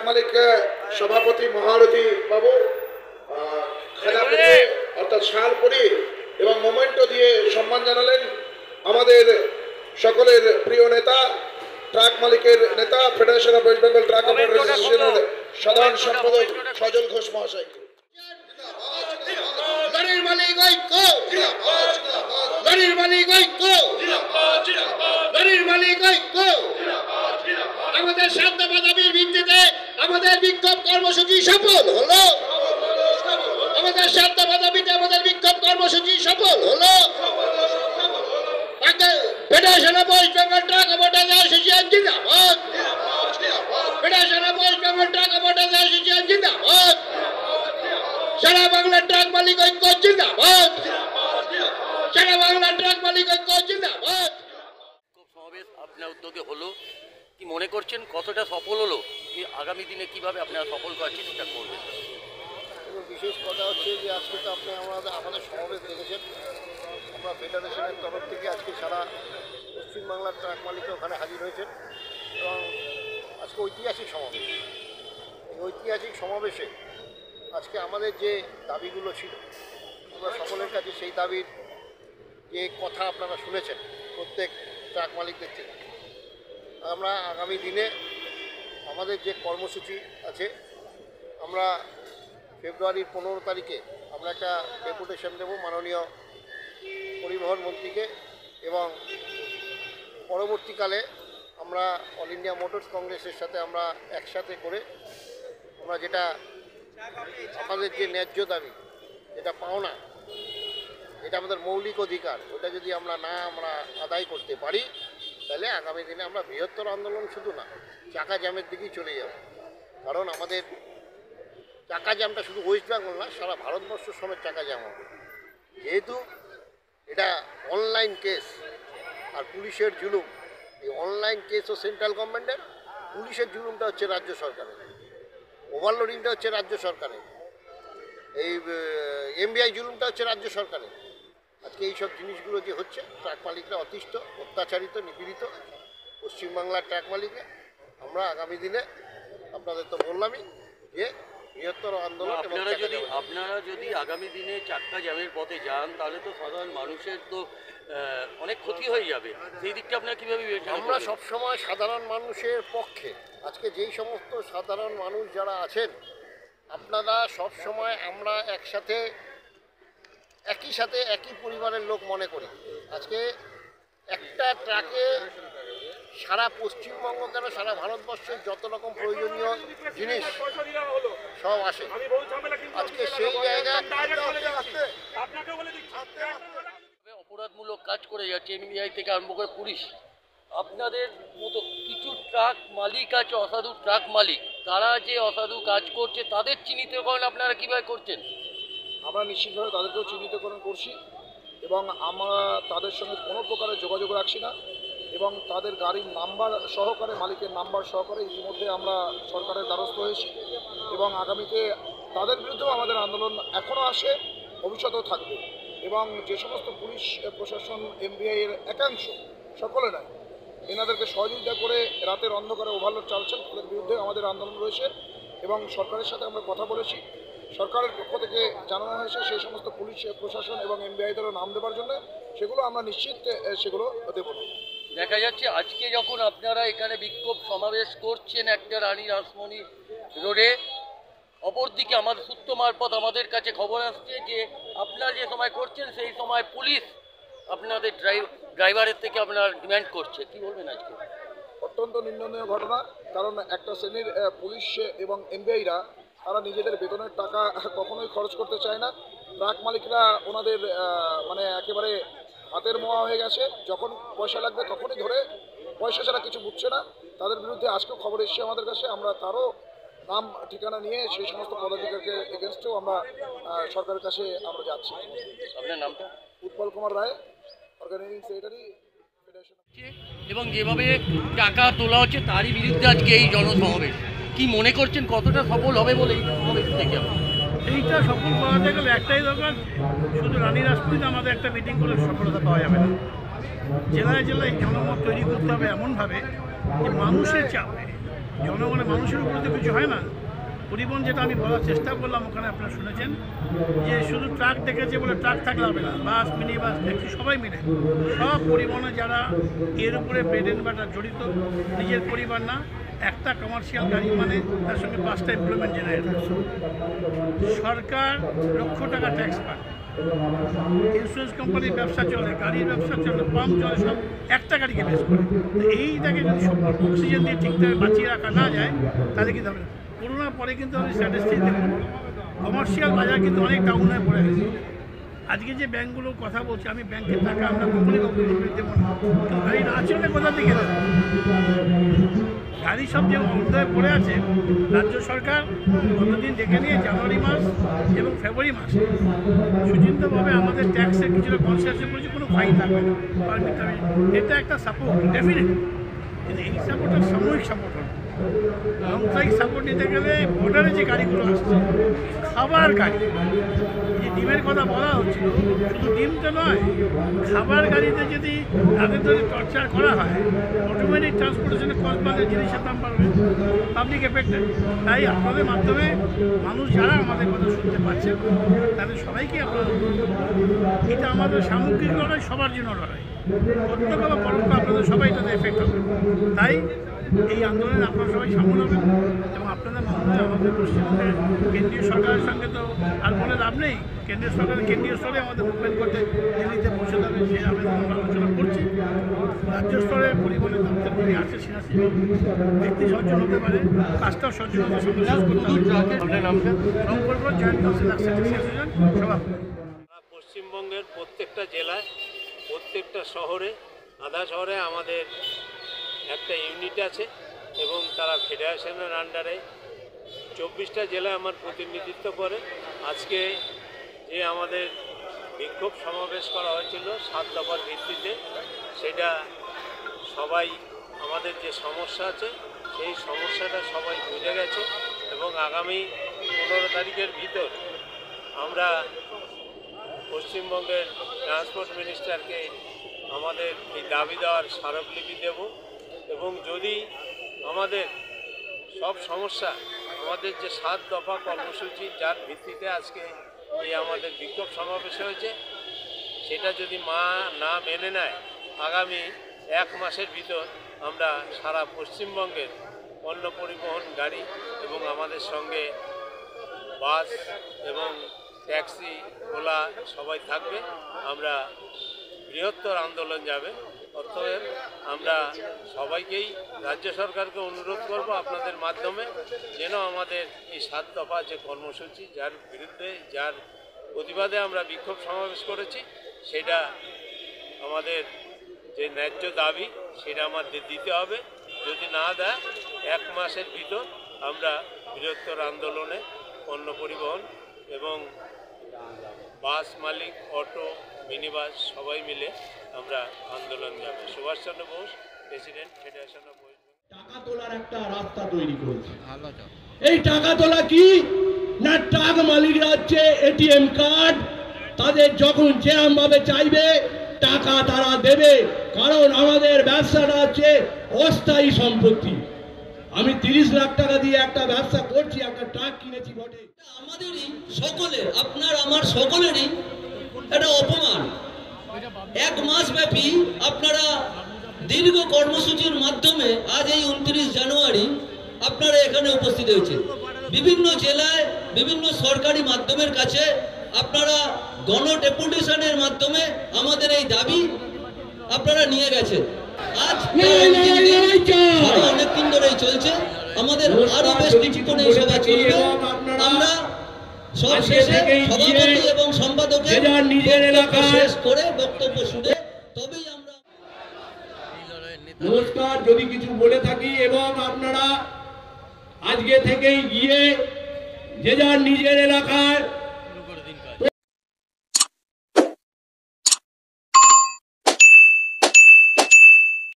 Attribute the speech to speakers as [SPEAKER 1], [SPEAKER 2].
[SPEAKER 1] মালিক সভাপতি মহারথী বাবু খাজা পেতে অর্থাৎ শাল পরি এবং মোমেন্টো দিয়ে সম্মান জানালেন। আমাদের সকলের প্রিয় নেতা ট্রাক মালিকের নেতা federation of West Bengal truck operator অ্যাসোসিয়েশনের সাধারণ সম্পাদক সজল ঘোষ মহাশয়কে।
[SPEAKER 2] গাড়ির মালিক ঐক্য, গাড়ির মালিক ঐক্য, গাড়ির মালিক ঐক্য। আমাদের সাধ্যমা দাবির ভিত্তিতে আমাদের বিক্ষোভ কর্মসূচি সফল হলো। আমাদের সাধ্যমা দাবিতে আমাদের বিক্ষোভ কর্মসূচি সফল হলো। Federation of West Bengal truck operator association জিন্দাবাদ। Federation of West Bengal truck operator association জিন্দাবাদ। সারা বাংলা ট্রাক মালিক ঐক্য জিন্দাবাদ। সারা বাংলা ট্রাক মালিক ঐক্য জিন্দাবাদ।
[SPEAKER 3] সমাবেশ আপনার উদ্যোগে হলো, কি মনে করছেন কতটা সফল হলো, কি আগামী দিনে কিভাবে আপনারা সফল করার চেষ্টা করবেন?
[SPEAKER 4] বিশেষ কথা হচ্ছে যে আজকে তো আপনি আমাদের সমাবেশ দেখেছেন। আমরা ফেডারেশনের তরফ থেকে আজকে সারা পশ্চিমবাংলার ট্রাক মালিকরা ওখানে হাজির হয়েছেন এবং আজকে ঐতিহাসিক সমাবেশ। এই ঐতিহাসিক সমাবেশে আজকে আমাদের যে দাবিগুলো ছিল আমরা সকলের কাছে সেই দাবির যে কথা আপনারা শুনেছেন প্রত্যেক ট্রাক মালিকদের থেকে। আমরা আগামী দিনে আমাদের যে কর্মসূচি আছে, আমরা ফেব্রুয়ারির 15 তারিখে আমরা একটা ডেপুটেশন দেব মাননীয় পরিবহন মন্ত্রীকে এবং পরবর্তীকালে আমরা অল ইন্ডিয়া মোটরস কংগ্রেসের সাথে আমরা একসাথে করে আমরা যেটা আমাদের যে ন্যায্য দাবি, যেটা পাওনা, এটা আমাদের মৌলিক অধিকার, ওটা যদি আমরা আদায় করতে পারি তাহলে আগামী দিনে আমরা বৃহত্তর আন্দোলন শুধু না চাকা জ্যামের দিকেই চলে যাব। কারণ আমাদের চাকা জ্যামটা শুধু ওয়েস্ট বেঙ্গল না, সারা ভারতবর্ষ সমেত চাকা জ্যাম হবে। যেহেতু এটা অনলাইন কেস আর পুলিশের জুলুম, এই অনলাইন কেসও সেন্ট্রাল গভর্নমেন্টের, পুলিশের জুলুমটা হচ্ছে রাজ্য সরকারের, ওভারলোডিংটা হচ্ছে রাজ্য সরকারের, এই এমবিআই জুলুমটা হচ্ছে রাজ্য সরকারের। আজকে এইসব জিনিসগুলো যে হচ্ছে, ট্রাক মালিকরা অতিষ্ঠ, অত্যাচারিত, নিপীড়িত পশ্চিমবাংলার ট্রাক মালিকরা। আমরা আগামী দিনে আপনাদের তো বললামই যে বৃহত্তর আন্দোলন।
[SPEAKER 3] আপনারা যদি আগামী দিনে চাক্কা জ্যামের পথে যান তাহলে তো সাধারণ মানুষের তো অনেক ক্ষতি হয়ে যাবে, সেই দিকটা আপনারা কীভাবে?
[SPEAKER 4] আমরা সবসময় সাধারণ মানুষের পক্ষে। আজকে যেই সমস্ত সাধারণ মানুষ যারা আছেন, আপনারা সবসময় আমরা একসাথে একই সাথে একই পরিবারের লোক মনে করি। আজকে একটা ট্রাকে সারা পশ্চিমবঙ্গ কেন সারা ভারতবর্ষের যত রকম প্রয়োজনীয় জিনিস সব আসে। আজকে সেই জায়গায়
[SPEAKER 3] অপরাধমূলক কাজ করে যাচ্ছে এমবিআই থেকে আরম্ভ করে পুলিশ। আপনাদের মতো কিছু ট্রাক মালিক আছে, অসাধু ট্রাক মালিক, তারা যে অসাধু কাজ করছে তাদের চিহ্নিতকরণ আপনারা কীভাবে করছেন?
[SPEAKER 5] আমরা নিশ্চিতভাবে তাদেরকেও চিহ্নিতকরণ করছি এবং আমরা তাদের সঙ্গে কোনো প্রকারের যোগাযোগ রাখছি না এবং তাদের গাড়ির নাম্বার সহকারে, মালিকের নাম্বার সহকারে ইতিমধ্যে আমরা সরকারের দ্বারস্থ হয়েছি এবং আগামীতে তাদের বিরুদ্ধেও আমাদের আন্দোলন এখনও আসে, ভবিষ্যতেও থাকবে। এবং যে সমস্ত পুলিশ প্রশাসন এমবিআই এর একাংশ, সকলে নয়, এনাদেরকে সহযোগিতা করে রাতের অন্ধকারে ওভারলোড চালাচ্ছেন, তাদের বিরুদ্ধে আমাদের আন্দোলন রয়েছে এবং সরকারের সাথে আমরা কথা বলেছি। সরকারের পক্ষ থেকে জানানো হয়েছে সেই সমস্ত পুলিশ প্রশাসন এবং এমবিআইদেরও নাম দেওয়ার জন্য, সেগুলো আমরা নিশ্চিত সেগুলো দেব না।
[SPEAKER 3] দেখা যাচ্ছে আজকে যখন আপনারা এখানে বিক্ষোভ সমাবেশ করছেন একটা রানী রাসমণি রোডে, অপরদিকে আমাদের সূত্র মারফত আমাদের কাছে খবর আসছে যে আপনারা যে সময় করছেন সেই সময় পুলিশ আপনাদের ড্রাইভারের থেকে আপনারা ডিমান্ড করছে, কি বলবেন আজকে?
[SPEAKER 5] অত্যন্ত নিন্দনীয় ঘটনা, কারণ একটা শ্রেণীর পুলিশ এবং এমবিআইরা তারা নিজেদের বেতনের টাকা কখনোই খরচ করতে চায় না। ট্রাক মালিকরা ওনাদের মানে একেবারে হাতের মোয়া হয়ে গেছে, যখন পয়সা লাগবে তখনই ধরে, পয়সা ছাড়া কিছু বুঝছে না। তাদের বিরুদ্ধে আজকেও খবর এসছে আমাদের কাছে, আমরা তারও নাম ঠিকানা নিয়ে সেই সমস্ত পদাধিকারীকে এগেনস্টেও আমরা সরকারের কাছে আমরা যাচ্ছি।
[SPEAKER 3] আপনার নামটা?
[SPEAKER 5] উৎপল কুমার রায়, অর্গানাইজিং সেক্রেটারি ফেডারেশন।
[SPEAKER 3] এবং যেভাবে টাকা তোলা হচ্ছে তারই বিরুদ্ধে আজকে এই জনসমাবেশ, কি মনে করছেন কতটা সফল হবে বলে এই সমাবেশ থেকে?
[SPEAKER 6] এইটা সফল করাতে গেলে একটাই দরকার, শুধু রানী রাসমণিতে আমাদের একটা মিটিং করে সফলতা পাওয়া যাবে না। জেলায় জেলায় জনমত তৈরি করতে হবে এমনভাবে যে মানুষের চাপে জনগণের মানুষের উপরে তো কিছু হয় না। পরিবহন যেটা আমি বলার চেষ্টা করলাম ওখানে আপনারা শুনেছেন যে শুধু ট্রাক ডেকেছে বলে ট্রাক থাকলে হবে না, বাস, মিনি বাস, ট্যাক্সি সবাই মিলে সব পরিবহনে যারা এর উপরে ব্রেড অ্যান্ড বাটার জড়িত, নিজের পরিবার না, একটা কমার্শিয়াল গাড়ি মানে তার সঙ্গে 5টা এমপ্লয়মেন্ট জেনারেট হয়। সরকার লক্ষ টাকা ট্যাক্স পায়, ইন্স্যুরেন্স কোম্পানির ব্যবসা চলে, গাড়ির ব্যবসা চলে, পাম্প চলে, সব একটা গাড়িকে বেস করে। তো এইটাকে যদি অক্সিজেন দিয়ে ঠিকঠাক বাঁচিয়ে রাখা না যায় তাহলে কিন্তু হবে না। করোনার পরে কিন্তু আমি স্ট্যাটিস্টিক দেখুন কমার্শিয়াল বাজার কিন্তু অনেক ডাউন হয়ে পড়ে গেছে। আজকে যে ব্যাঙ্কগুলোর কথা বলছি, আমি ব্যাংকের টাকা আমরা কখনই দেবো না, গাড়ি না চললে কোথা থেকে দেবো? গাড়ি সব যে অন্তরে পড়ে আছে, রাজ্য সরকার গতদিন দেখে নিয়ে জানুয়ারি মাস এবং ফেব্রুয়ারি মাস সুচিন্তিতভাবে আমাদের ট্যাক্সের কিছুটা কনসেশন করেছে, কোনো ফাইন লাগবে না, পারমিট হবে। এটা একটা সাপোর্ট ডেফিনেট, কিন্তু এই সাপোর্টটা সাময়িক সাপোর্ট হবে। লংসাইড সাপোর্ট নিতে গেলে বর্ডারে যে গাড়িগুলো আসছে, খাবার গাড়ি, যে ডিমের কথা বলা হচ্ছিল, শুধু ডিম তো নয়, খাবার গাড়িতে যদি তাদের ধরে টর্চার করা হয়, অটোমেটিক ট্রান্সপোর্টেশনের কস্ট বাড়লে জিনিসের দাম বাড়বে, পাবলিক এফেক্টেড। তাই আপনাদের মাধ্যমে মানুষ যারা আমাদের কথা শুনতে পাচ্ছেন তাদের সবাইকে আপনারা, এটা আমাদের সামগ্রিক লড়াই, সবার জন্য লড়াই, প্রত্যক্ষ বা পরোক্ষ আপনাদের সবাই এটাতে এফেক্ট হবে। তাই এই আন্দোলনে আপনারা সবাই সামিল হবেন এবং আপনাদের মাধ্যমে আমাদের পশ্চিমবঙ্গের কেন্দ্রীয় সরকারের সঙ্গে তো আর বলে লাভ নেই, কেন্দ্রীয় সরকারের কেন্দ্রীয় স্তরে আমাদের মুভমেন্ট করতে দিল্লিতে পৌঁছে যাবে, সেই আবেদন আমরা আলোচনা করছি। রাজ্য স্তরে পরিবহনের দপ্তর যদি আছে সিনাসি ব্যক্তি সজ্জন হতে পারে, কাজটাও সজ্জন হতে সম্পর্ক জয়েন্ট কাউন্সিল অ্যাসোসিয়েশন সভাপতি।
[SPEAKER 7] পশ্চিমবঙ্গের প্রত্যেকটা জেলায়, প্রত্যেকটা শহরে, আধা শহরে আমাদের একটা ইউনিট আছে এবং তারা ফেডারেশনের আন্ডারে 24টা জেলায় আমার প্রতিনিধিত্ব করে। আজকে যে আমাদের বিক্ষোভ সমাবেশ করা হয়েছিল 7 দফার ভিত্তিতে, সেটা সবাই আমাদের যে সমস্যা আছে সেই সমস্যাটা সবাই বুঝে গেছে এবং আগামী 15 তারিখের ভিতর আমরা পশ্চিমবঙ্গের ট্রান্সপোর্ট মিনিস্টারকে আমাদের এই দাবি দেওয়ার স্মারকলিপি দেব এবং যদি আমাদের সব সমস্যা, আমাদের যে 7 দফা কর্মসূচি যার ভিত্তিতে আজকে এই আমাদের বিক্ষোভ সমাবেশ হয়েছে, সেটা যদি না মেনে নেয়, আগামী 1 মাসের ভিতর আমরা সারা পশ্চিমবঙ্গের পণ্য পরিবহন গাড়ি এবং আমাদের সঙ্গে বাস এবং ট্যাক্সি, ওলা সবাই থাকবে, আমরা বৃহত্তর আন্দোলন যাবে। অতএব আমরা সবাইকেই, রাজ্য সরকারকে অনুরোধ করব আপনাদের মাধ্যমে যেন আমাদের এই 7 দফা যে কর্মসূচি, যার বিরুদ্ধে, যার প্রতিবাদে আমরা বিক্ষোভ সমাবেশ করেছি, সেটা আমাদের যে ন্যায্য দাবি সেটা আমাদের দিতে হবে। যদি না দেয় 1 মাসের ভিতর আমরা বৃহত্তর আন্দোলনে পণ্য পরিবহন এবং বাস মালিক, অটো, মিনি বাস সবাই মিলে আমরা আন্দোলন যাবে। Subhash Chandra Bose, president, federation of West Bengal.
[SPEAKER 8] টাকা তোলার একটা রাস্তা তৈরি করেছে। এই টাকা তোলা কি না, ট্রাক মালিকরা হচ্ছে এটিএম কার্ড, তাদের যখন যেরকম ভাবে চাইবে টাকা তারা দেবে, কারণ আমাদের ব্যবসাটা হচ্ছে অস্থায়ী সম্পত্তি। আমি 30 লাখ টাকা দিয়ে একটা ব্যবসা করছি, একটা ট্রাক কিনেছি বটে,
[SPEAKER 9] আমাদেরই সকলের, আপনার আমার সকলেরই একটা অপমান। 1 মাস ব্যাপী আপনারা দীর্ঘ কর্মসূচির মাধ্যমে আজ এই 29 জানুয়ারি আপনারা এখানে উপস্থিত হয়েছে। বিভিন্ন জেলায় বিভিন্ন সরকারি মাধ্যমের কাছে আপনারা গণ ডেপুটেশনের মাধ্যমে আমাদের এই দাবি আপনারা নিয়ে গেছেন। আজ অনেকদিন ধরেই চলছে, আমাদের আরো বেশ কিছুক্ষণ এই সভা চলবে। আমরা সব শেষে সভাপতি এবং সম্পাদকের শেষ করে বক্তব্য শুনে তবেই আমরা।
[SPEAKER 8] নমস্কার, যদি কিছু বলে থাকি এবং আপনারা আজকে থেকেই গিয়ে যে যার নিজের এলাকায়